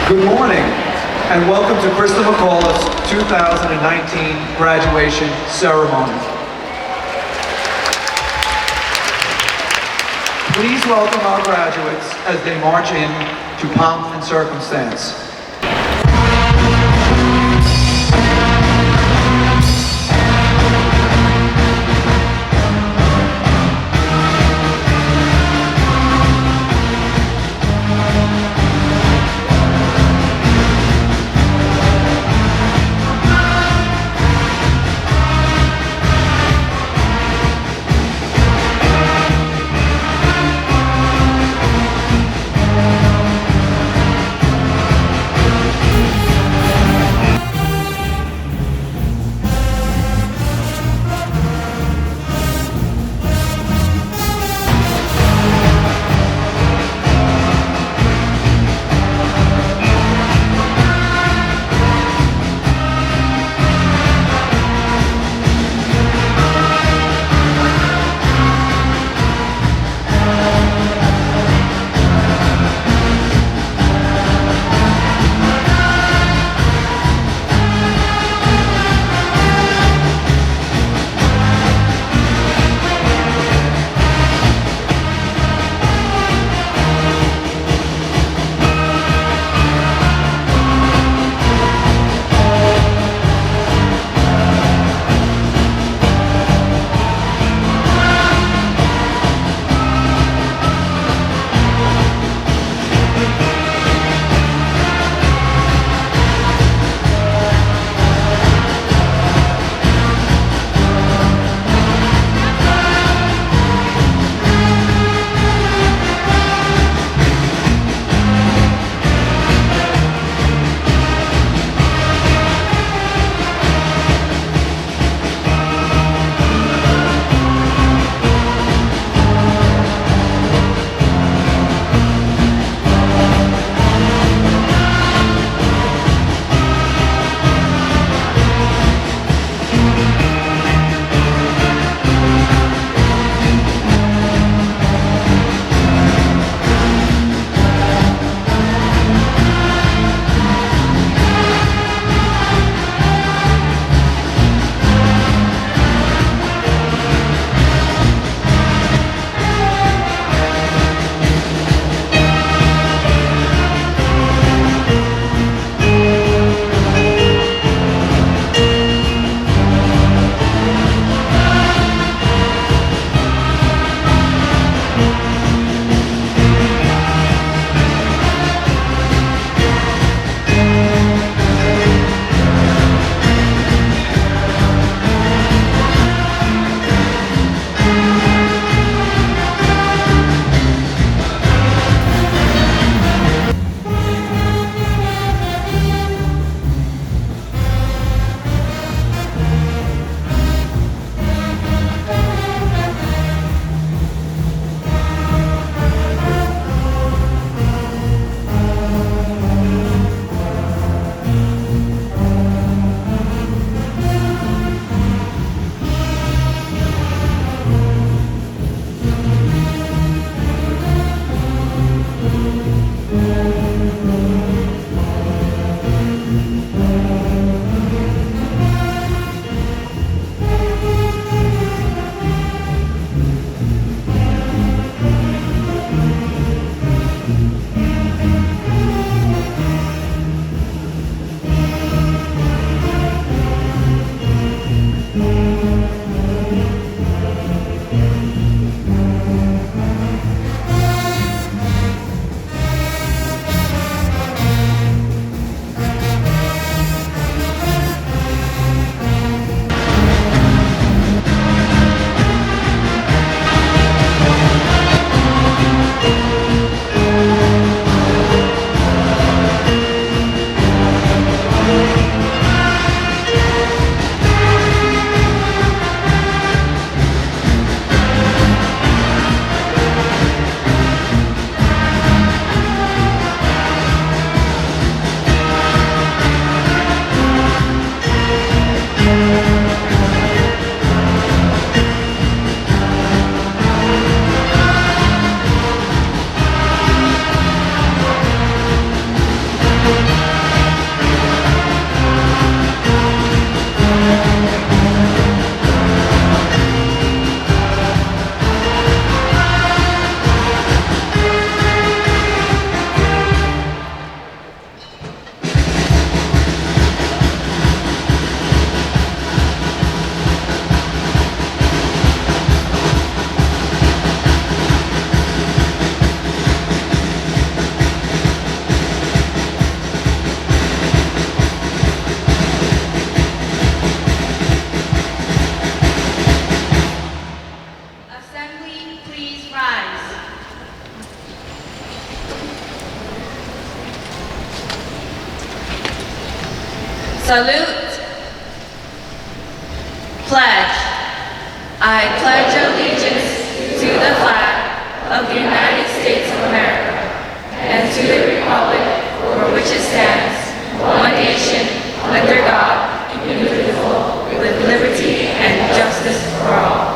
Good morning, and welcome to Christa McAuliffe's 2019 graduation ceremony. Please welcome our graduates as they march in to pomp and circumstance. Salute. Pledge. I pledge allegiance to the flag of the United States of America and to the republic for which it stands, one nation, under God, indivisible, with liberty and justice for all.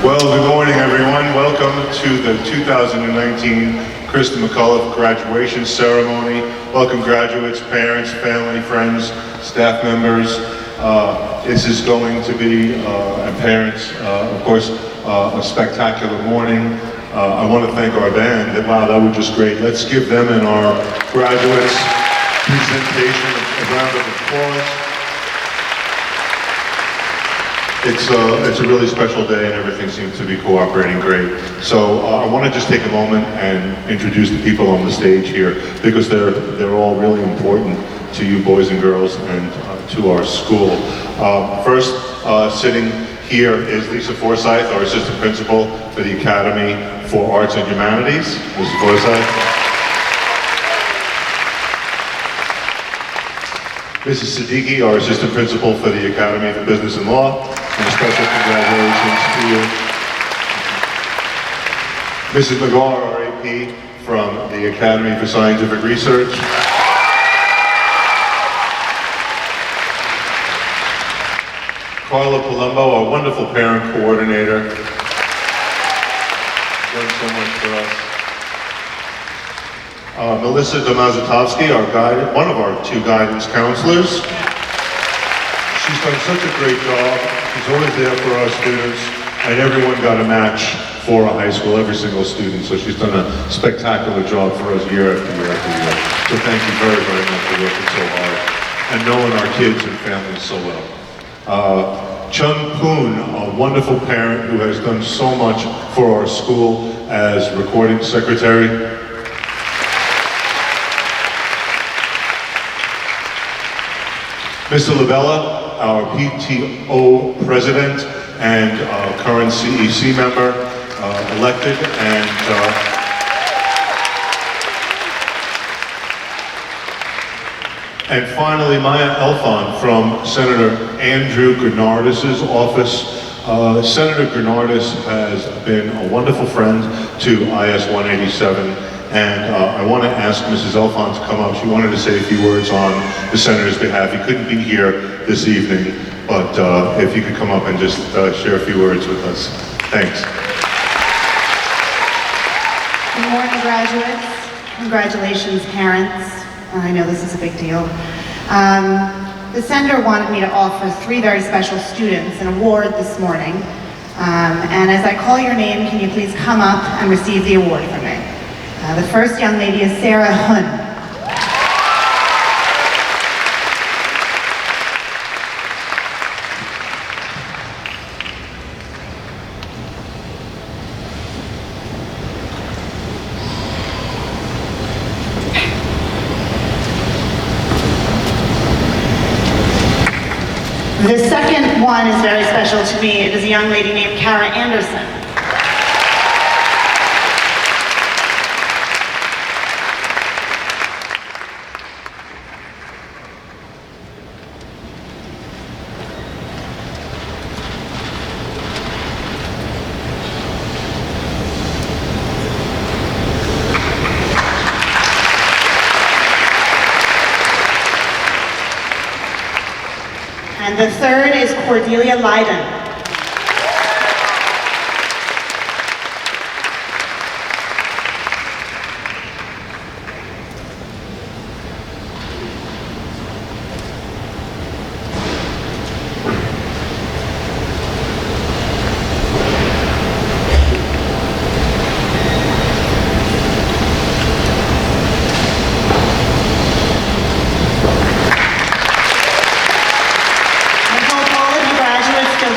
Well, good morning, everyone. Welcome to the 2019 Christa McAuliffe graduation ceremony. Welcome graduates, parents, family, friends, staff members. This is going to be, and parents, of course, a spectacular morning. I want to thank our band. Wow, that was just great. Let's give them and our graduates presentation a round of applause. It's a really special day and everything seems to be cooperating great. So I want to just take a moment and introduce the people on the stage here because they're all really important to you boys and girls and to our school. First, sitting here is Lisa Forsyth, our assistant principal for the Academy for Arts and Humanities. Mrs. Forsyth. Mrs. Siddiqui, our assistant principal for the Academy for Business and Law. And a special congratulations to you. Mrs. McGaw, our AP from the Academy for Scientific Research. Carla Palumbo, our wonderful parent coordinator. Done so much for us. Melissa Domazatovsky, one of our two guidance counselors. She's done such a great job. She's always there for our students, and everyone got a match for a high school, every single student. So she's done a spectacular job for us year after year after year. So thank you very, very much for working so hard and knowing our kids and families so well. Chun Poon, a wonderful parent who has done so much for our school as recording secretary. Mr. Labella, our PTO president and current CEC member, elected, and finally Maya Elfon from Senator Andrew Granardis' office. Senator Granardis has been a wonderful friend to IS 187. And I want to ask Mrs. Elfon to come up. She wanted to say a few words on the Senator's behalf. He couldn't be here this evening, but if you could come up and just share a few words with us. Thanks. Good morning, graduates. Congratulations, parents. I know this is a big deal. The Senator wanted me to offer 3 very special students an award this morning. And as I call your name, can you please come up and receive the award from me? The first young lady is Sarah Hun. The second one is very special to me. It is a young lady named Kara Anderson. And the third is Cordelia Leiden.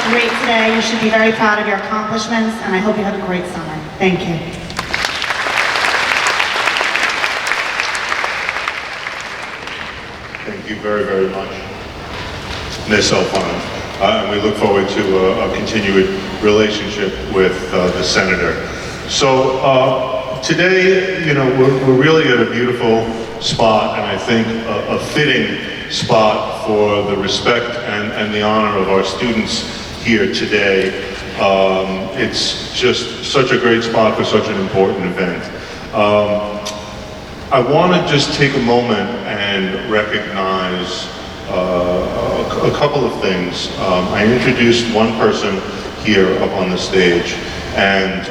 Great today. You should be very proud of your accomplishments, and I hope you have a great summer. Thank you. Thank you very, very much, Ms. Alfano. And we look forward to a continued relationship with the Senator. So today, you know, we're really at a beautiful spot, and I think a fitting spot for the respect and the honor of our students here today. It's just such a great spot for such an important event. I want to just take a moment and recognize a couple of things. I introduced one person here up on the stage, and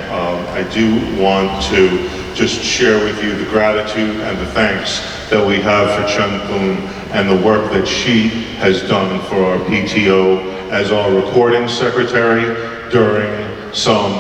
I do want to just share with you the gratitude and the thanks that we have for Chun Poon and the work that she has done for our PTO as our recording secretary during some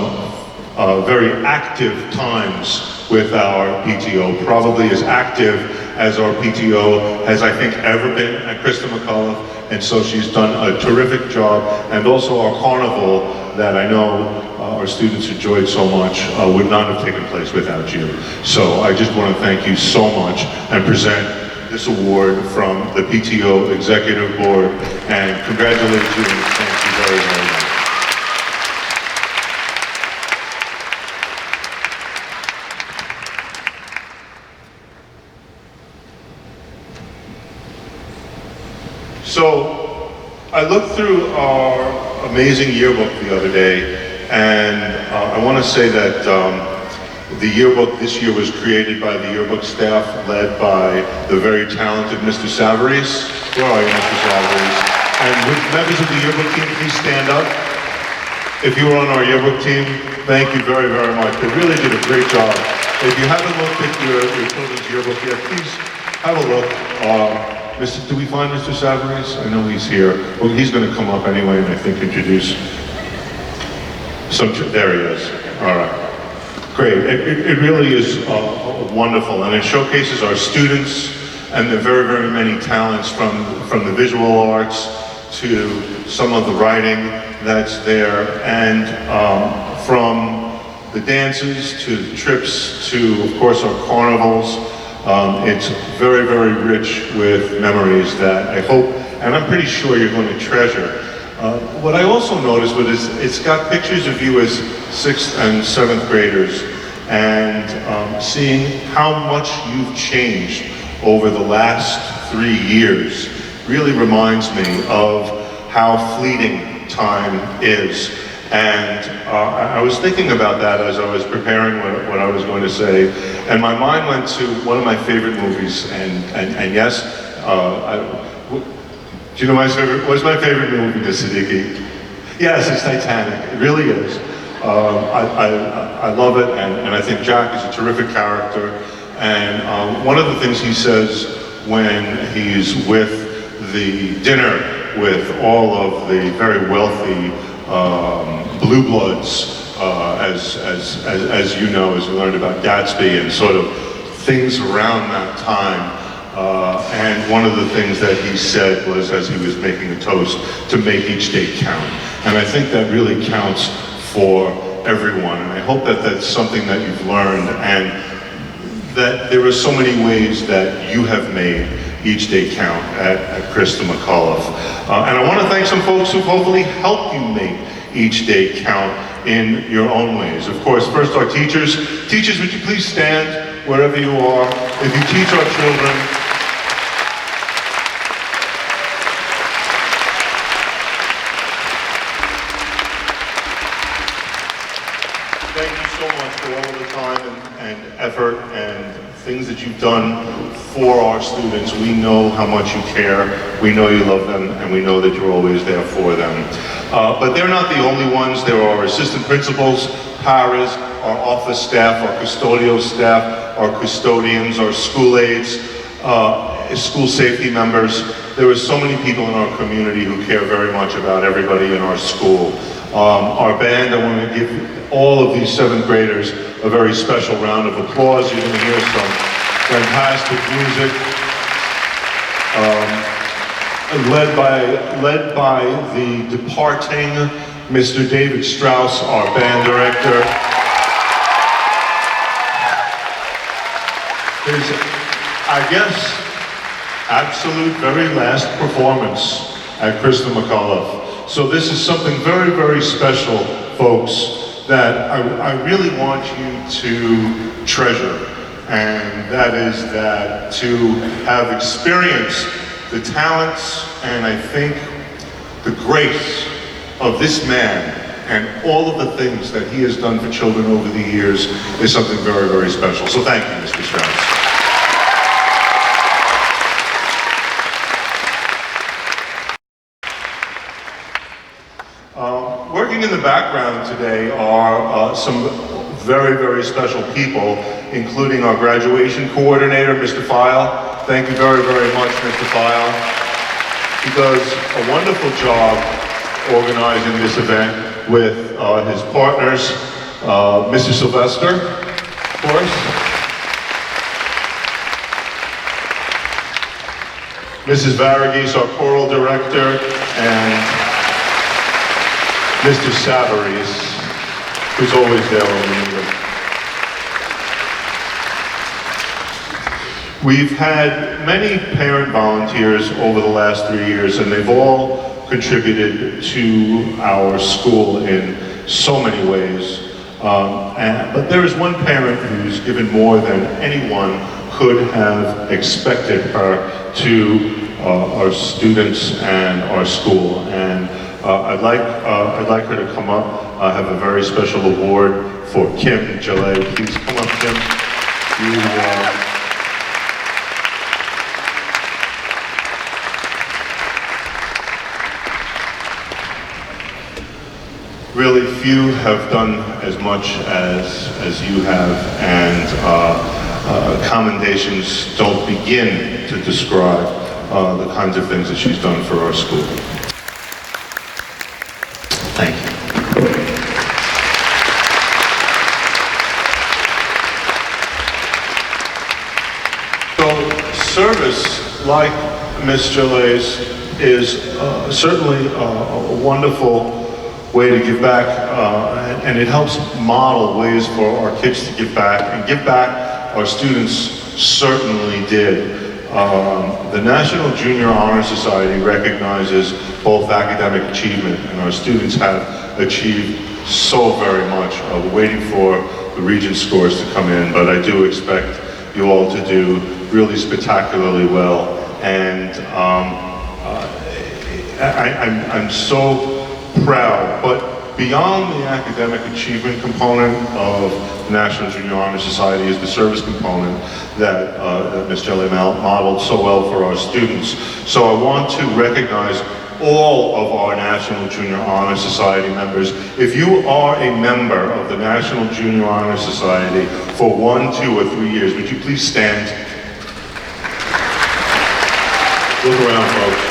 very active times with our PTO, probably as active as our PTO has, I think, ever been at Christa McAuliffe, and so she's done a terrific job, and also our carnival that I know our students enjoyed so much would not have taken place without you. So I just want to thank you so much and present this award from the PTO Executive Board, and congratulate you and thank you very, very much. So I looked through our amazing yearbook the other day, and I want to say that the yearbook this year was created by the yearbook staff led by the very talented Mr. Savaris. Where are you, Mr. Savaris? And would members of the yearbook team please stand up? If you were on our yearbook team, thank you very, very much. They really did a great job. If you haven't looked at your children's yearbook yet, please have a look. Do we find Mr. Savaris? I know he's here. Well, he's going to come up anyway and I think introduce some, there he is. All right. Great. It really is wonderful, and it showcases our students and the very, very many talents from the visual arts to some of the writing that's there, and from the dances to the trips to, of course, our carnivals. It's very, very rich with memories that I hope, and I'm pretty sure you're going to treasure. What I also noticed was it's got pictures of you as 6th and 7th graders, and seeing how much you've changed over the last 3 years really reminds me of how fleeting time is. And I was thinking about that as I was preparing what I was going to say, and my mind went to one of my favorite movies, and yes, do you know what's my favorite movie, Miss Siddiqui? Yes, it's Titanic. It really is. I love it, and I think Jack is a terrific character. And one of the things he says when he's with the dinner with all of the very wealthy blue bloods, as you know, as we learned about Gatsby and sort of things around that time. And one of the things that he said was, as he was making a toast, to make each day count. And I think that really counts for everyone. And I hope that that's something that you've learned, and that there are so many ways that you have made each day count at Christa McAuliffe. And I want to thank some folks who've hopefully helped you make each day count in your own ways. Of course, first our teachers. Teachers, would you please stand wherever you are? If you teach our children, thank you so much for all of the time and effort and things that you've done for our students. We know how much you care, we know you love them, and we know that you're always there for them. But they're not the only ones. There are assistant principals, paras, our office staff, our custodial staff, our custodians, our school aides, school safety members. There are so many people in our community who care very much about everybody in our school. Our band, I want to give all of these 7th graders a very special round of applause. You're going to hear some fantastic music, led by the departing Mr. David Strauss, our band director. His, I guess, absolute very last performance at Christa McAuliffe. So this is something very, very special, folks, that I really want you to treasure. And that is that to have experienced the talents and I think the grace of this man and all of the things that he has done for children over the years is something very, very special. So thank you, Mr. Strauss. Working in the background today are some very, very special people, including our graduation coordinator, Mr. File. Thank you very, very much, Mr. File. He does a wonderful job organizing this event with his partners, Mr. Sylvester, of course, Mrs. Varghese, our choral director, and Mr. Savarese, who's always there when we need him. We've had many parent volunteers over the last 3 years, and they've all contributed to our school in so many ways. But there is one parent who's given more than anyone could have expected her to our students and our school. And I'd like her to come up. I have a very special award for Kim Gillette. Please come up, Kim. Really few have done as much as you have, and commendations don't begin to describe the kinds of things that she's done for our school. Thank you. So service, like Ms. Gillet's, is certainly a wonderful way to give back, and it helps model ways for our kids to give back, and give back our students certainly did. The National Junior Honor Society recognizes both academic achievement, and our students have achieved so very much. We're waiting for the Regent scores to come in, but I do expect you all to do really spectacularly well. And I'm so proud, but beyond the academic achievement component of the National Junior Honor Society is the service component that Ms. Gillette modeled so well for our students. So I want to recognize all of our National Junior Honor Society members. If you are a member of the National Junior Honor Society for 1, 2, or 3 years, would you please stand? Look around, folks.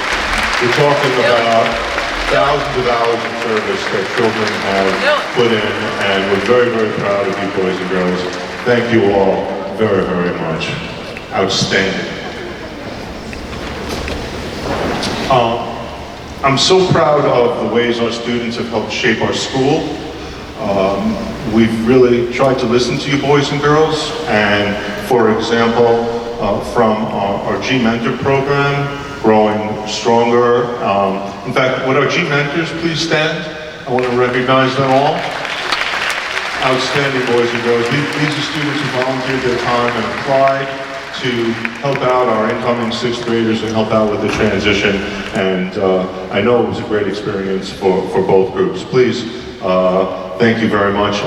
We're talking about thousands of hours of service that children have put in, and we're very, very proud of you boys and girls. Thank you all very, very much. Outstanding. I'm so proud of the ways our students have helped shape our school. We've really tried to listen to you boys and girls, and for example, from our G Mentor program, Growing Stronger. In fact, would our G Mentors please stand? I want to recognize them all. Outstanding boys and girls. These are students who volunteered their time and applied to help out our incoming sixth graders and help out with the transition. And I know it was a great experience for both groups. Please, thank you very much.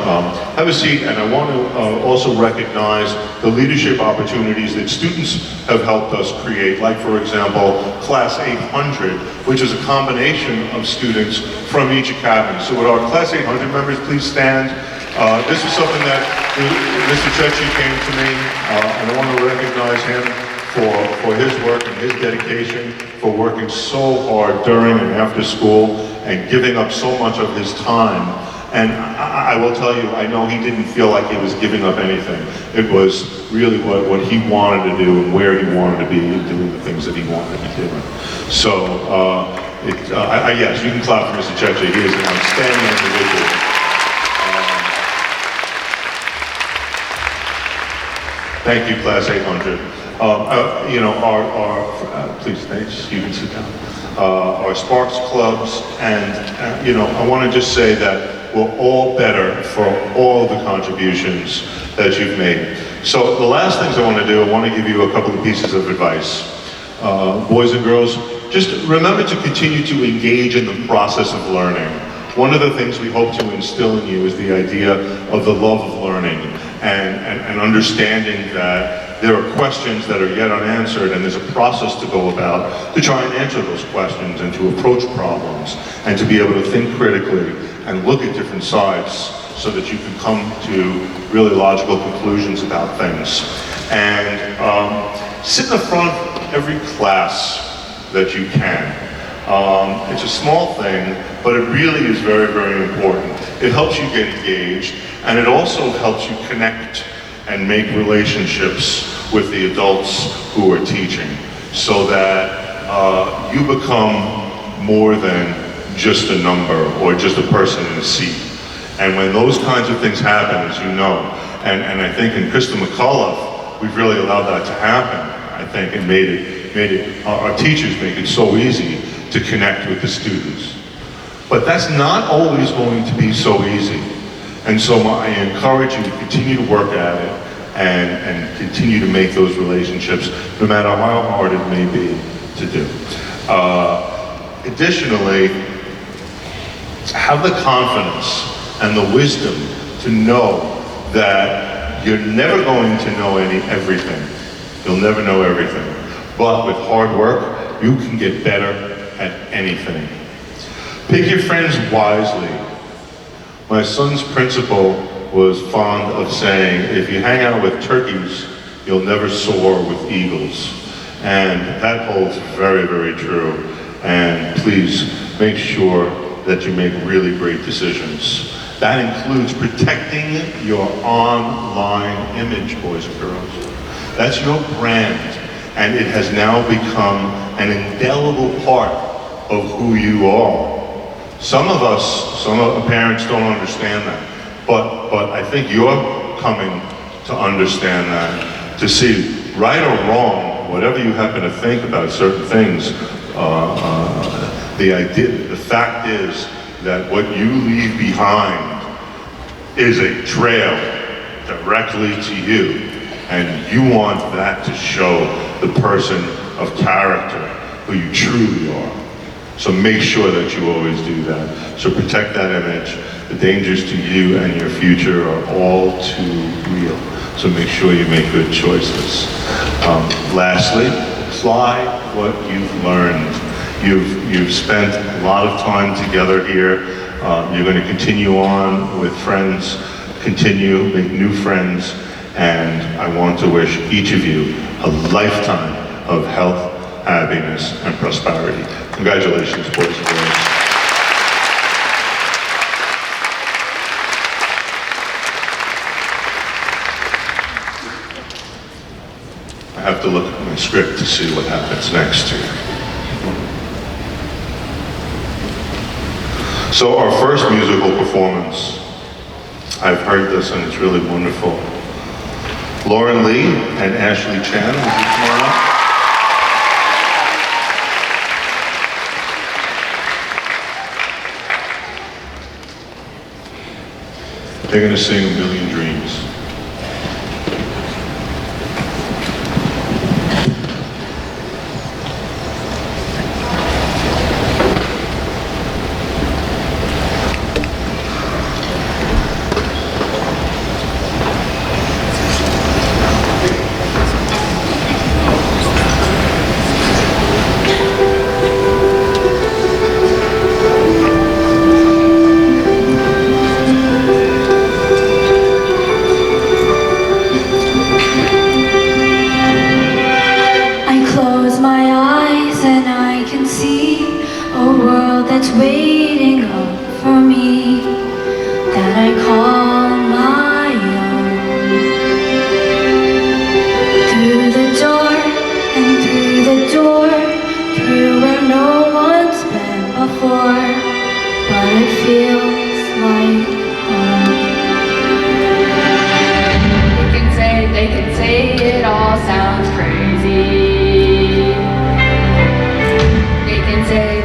Have a seat, and I want to also recognize the leadership opportunities that students have helped us create, like, for example, Class 800, which is a combination of students from each academy. So would our Class 800 members please stand? This is something that Mr. Chechi came to me, and I want to recognize him for his work and his dedication, for working so hard during and after school and giving up so much of his time. And I will tell you, I know he didn't feel like he was giving up anything. It was really what he wanted to do and where he wanted to be and doing the things that he wanted to be doing. So, yes, you can clap for Mr. Chechi. He is an outstanding individual. Thank you, Class 800. Please, thanks, you can sit down. Our Sparks clubs, and, I want to just say that we're all better for all the contributions that you've made. So the last things I want to do, I want to give you a couple of pieces of advice. Boys and girls, just remember to continue to engage in the process of learning. One of the things we hope to instill in you is the idea of the love of learning and understanding that there are questions that are yet unanswered, and there's a process to go about to try and answer those questions and to approach problems and to be able to think critically and look at different sides so that you can come to really logical conclusions about things. And sit in the front of every class that you can. It's a small thing, but it really is very, very important. It helps you get engaged, and it also helps you connect and make relationships with the adults who are teaching, so that you become more than just a number or just a person in a seat. And when those kinds of things happen, as you know, and I think in Christa McAuliffe, we've really allowed that to happen, I think, and made it, our teachers make it so easy to connect with the students. But that's not always going to be so easy. And so I encourage you to continue to work at it and continue to make those relationships, no matter how hard it may be to do. Additionally, have the confidence and the wisdom to know that you're never going to know everything. You'll never know everything. But with hard work, you can get better at anything. Pick your friends wisely. My son's principal was fond of saying, if you hang out with turkeys, you'll never soar with eagles. And that holds very, very true. And please make sure that you make really great decisions. That includes protecting your online image, boys and girls. That's your brand, and it has now become an indelible part of who you are. Some parents don't understand that, but I think you're coming to understand that, to see right or wrong, whatever you happen to think about certain things, the fact is that what you leave behind is a trail directly to you, and you want that to show the person of character who you truly are. So make sure that you always do that. So protect that image. The dangers to you and your future are all too real. So make sure you make good choices. Lastly, apply what you've learned. You've spent a lot of time together here. You're going to continue on with friends, make new friends, and I want to wish each of you a lifetime of health, happiness, and prosperity. Congratulations, boys and girls. I have to look at my script to see what happens next here. So our first musical performance, I've heard this and it's really wonderful. Lauren Lee and Ashley Chan, will you come on up? They're going to sing A Million Dreams. Waiting up for me that I call my own. Through the door and through the door, through where no one's been before, but it feels like home. They can say it all sounds crazy.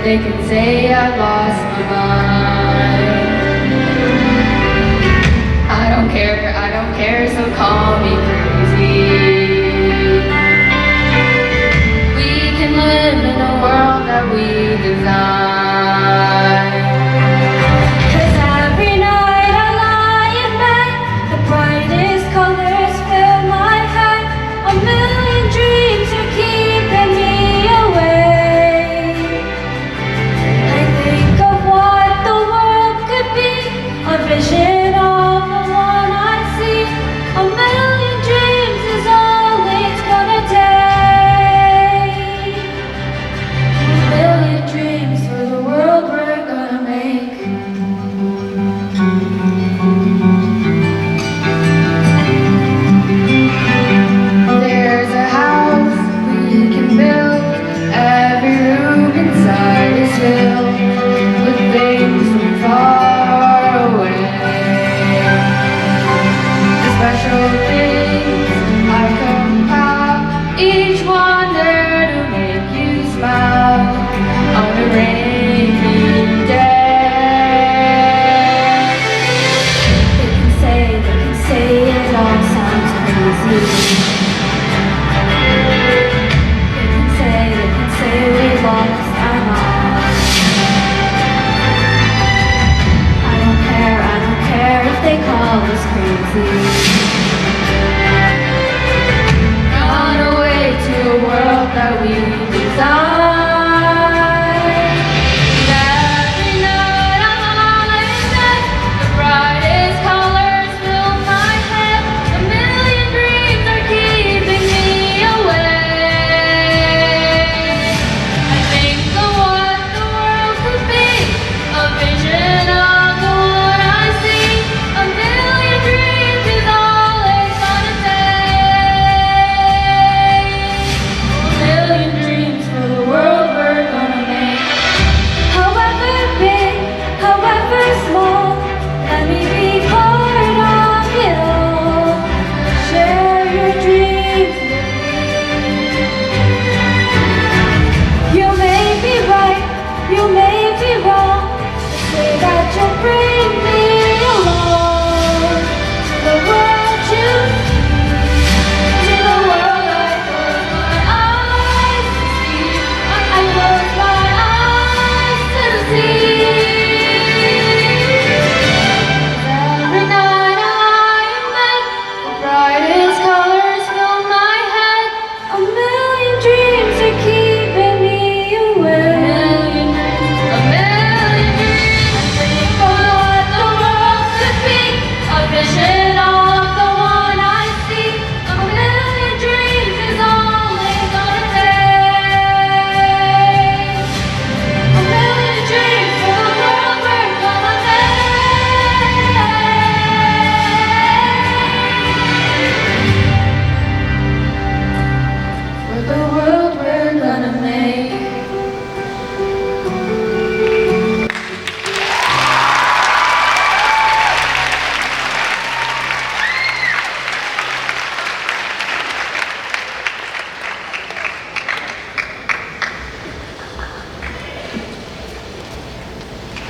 They can say I've lost my mind. I don't care, so call me crazy. We can live in a world that we design. 'Cause every night I lie in bed, the brightest colors fill my head. A million dreams are keeping me awake. I think of what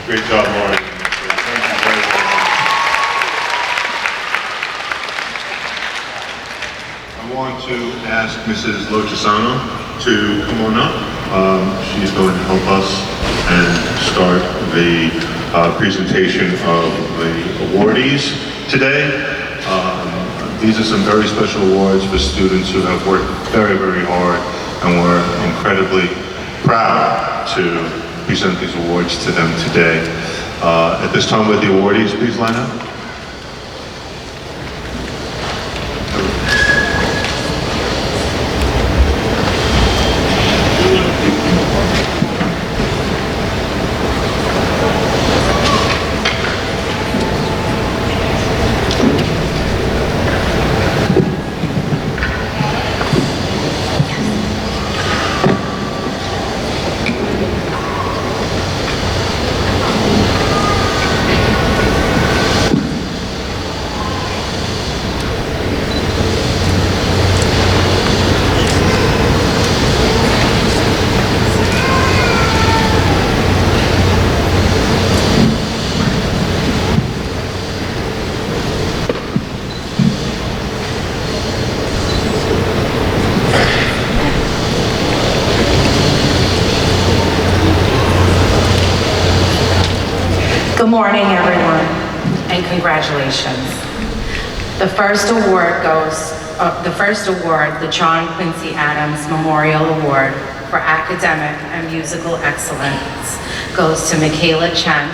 Great job, Lauren. Thank you very much. I want to ask Mrs. Lochisano to come on up. She's going to help us and start the presentation of the awardees today. These are some very special awards for students who have worked very, very hard, and we're incredibly proud to present these awards to them today. At this time, would the awardees please line up? Good morning, everyone, and congratulations. The first award, the John Quincy Adams Memorial Award for Academic and Musical Excellence, goes to Michaela Chen,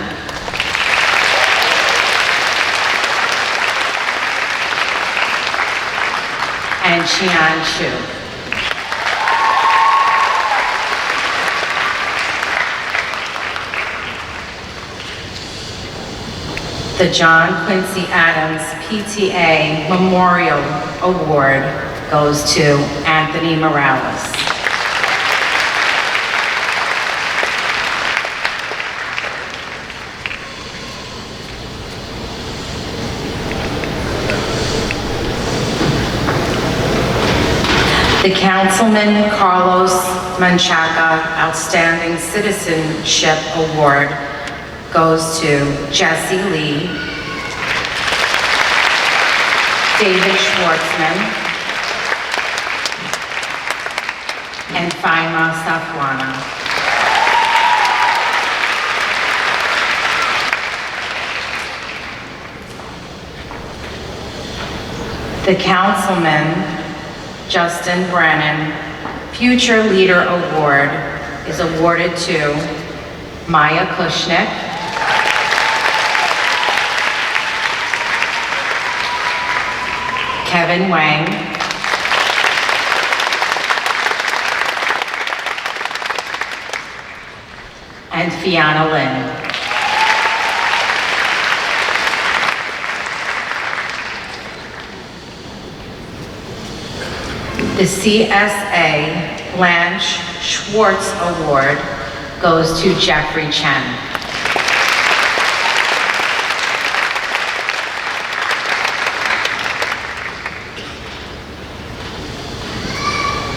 and Qian Chu. The John Quincy Adams PTA Memorial Award goes to Anthony Morales. The Councilman Carlos Menchaca Outstanding Citizenship Award goes to Jesse Lee, David Schwartzman, and Faima Safwana. The Councilman Justin Berman Future Leader Award is awarded to Maya Kushnick, Kevin Wang, and Fiona Lin. The CSA Blanche Schwartz Award goes to Jeffrey Chen.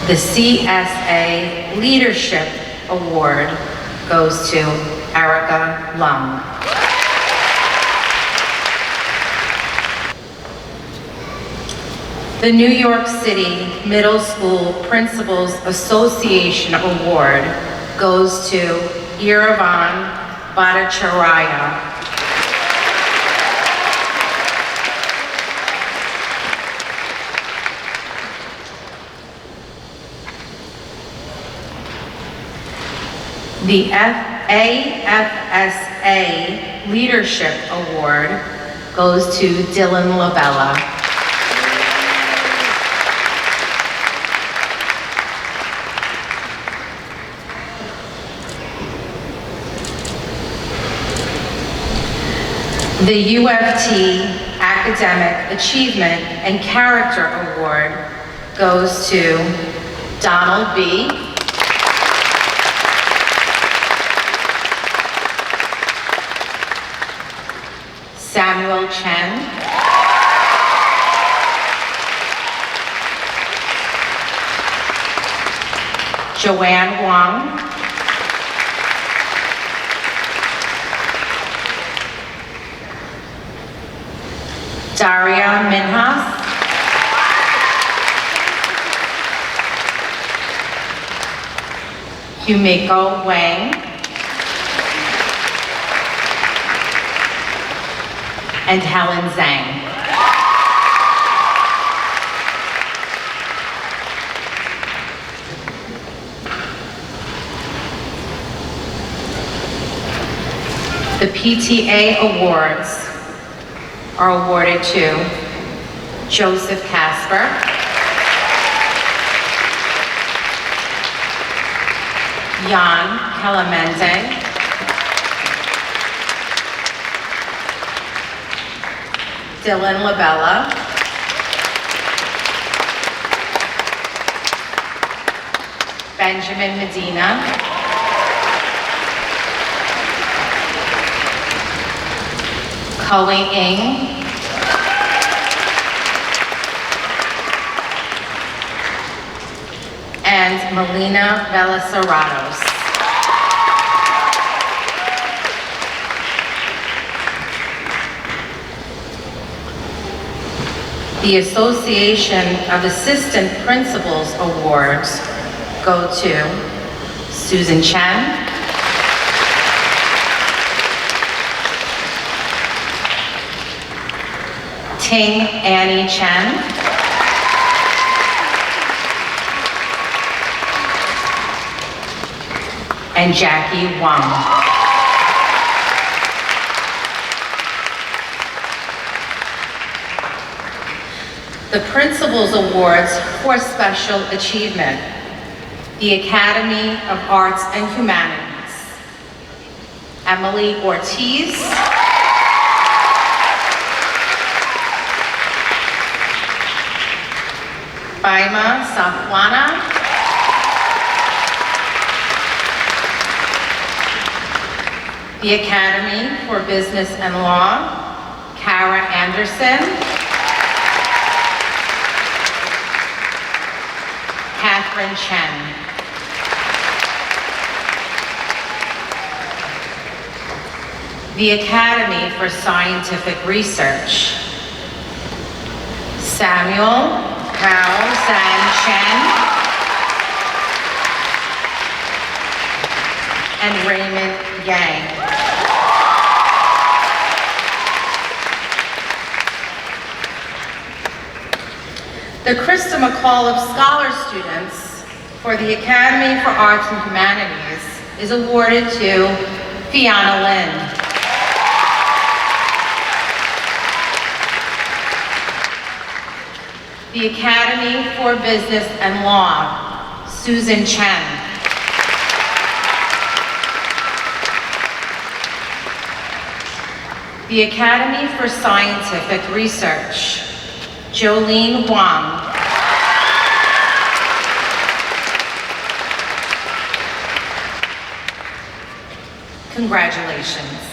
The CSA Leadership Award goes to Erica Lung. The New York City Middle School Principals Association Award goes to Iravan Bhattacharya. The AFSA Leadership Award goes to Dylan Labella. The UFT Academic Achievement and Character Award goes to Donald B., Samuel Chen, Joanne Wang, Daria Minhas. Yumiko Wang. And Helen Zhang. The PTA Awards are awarded to Joseph Casper, Jan Calamende, Dylan Labella, Benjamin Medina, Chloe Ng, and Melina Velasaratos. The Association of Assistant Principals Awards go to Susan Chen, Ting Annie Chen, and Jackie Wang. The Principals Awards for Special Achievement. The Academy of Arts and Humanities. Emily Ortiz, Baima Safwana, the Academy for Business and Law, Kara Anderson, Catherine Chen. The Academy for Scientific Research, Samuel Hao Zhan Chen and Raymond Yang. The Christa McAuliffe Scholar Students for the Academy for Arts and Humanities is awarded to Fiona Lin. The Academy for Business and Law, Susan Chen. The Academy for Scientific Research, Jolene Wang. Congratulations.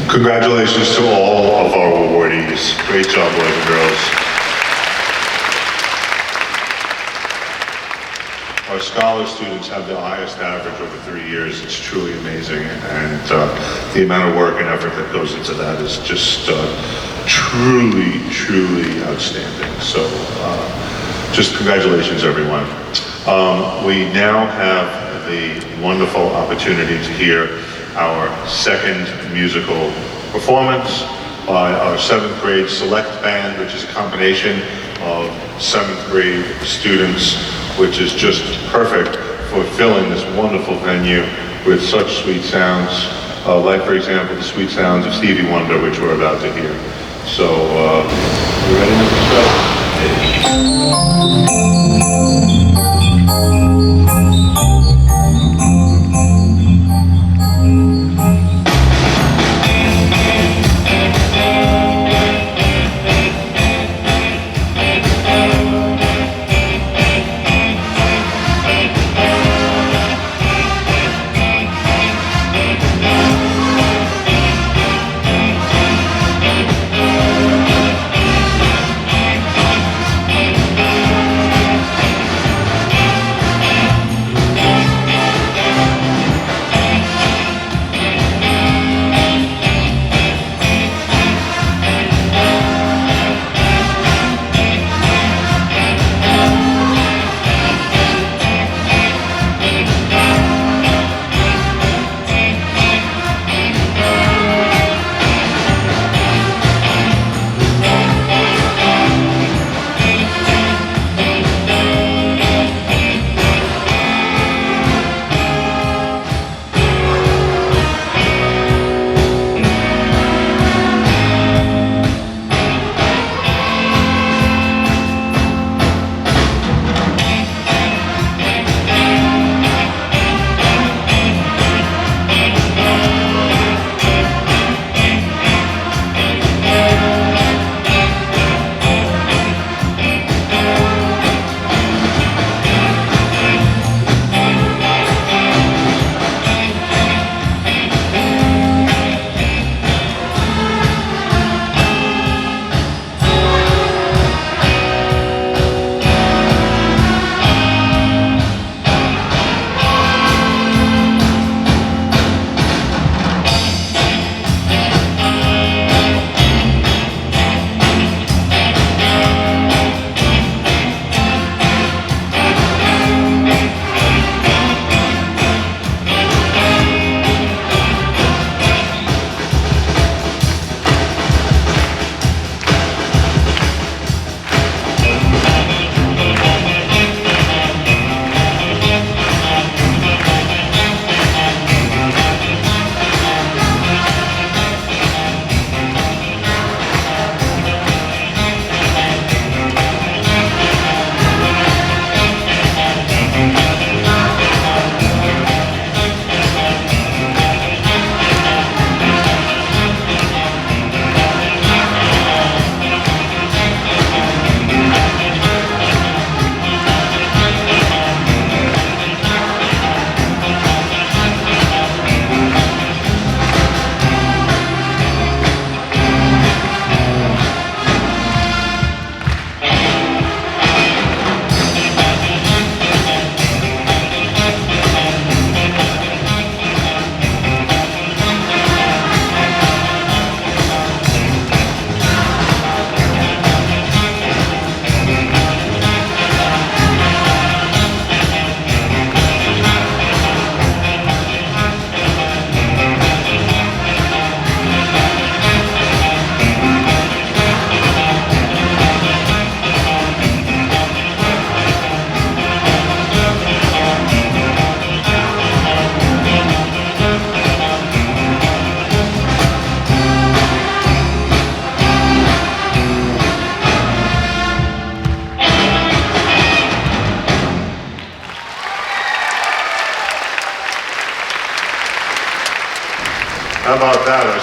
Congratulations to all of our awardees. Great job, boys and girls. Our scholar students have the highest average over 3 years. It's truly amazing, and the amount of work and effort that goes into that is just truly, truly outstanding. So just congratulations, everyone. We now have the wonderful opportunity to hear our second musical performance by our 7th grade select band, which is a combination of 7th grade students, which is just perfect for filling this wonderful venue with such sweet sounds, like, for example, the sweet sounds of Stevie Wonder, which we're about to hear. So, you ready, Mr. Stubbs?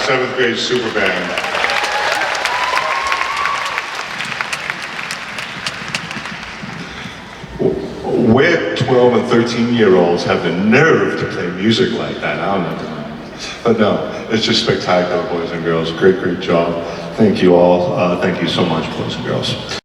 7th grade super band. Where 12 and 13-year-olds have the nerve to play music like that, I don't know. But no, it's just spectacular, boys and girls. Great, great job. Thank you all. Thank you so much, boys and girls.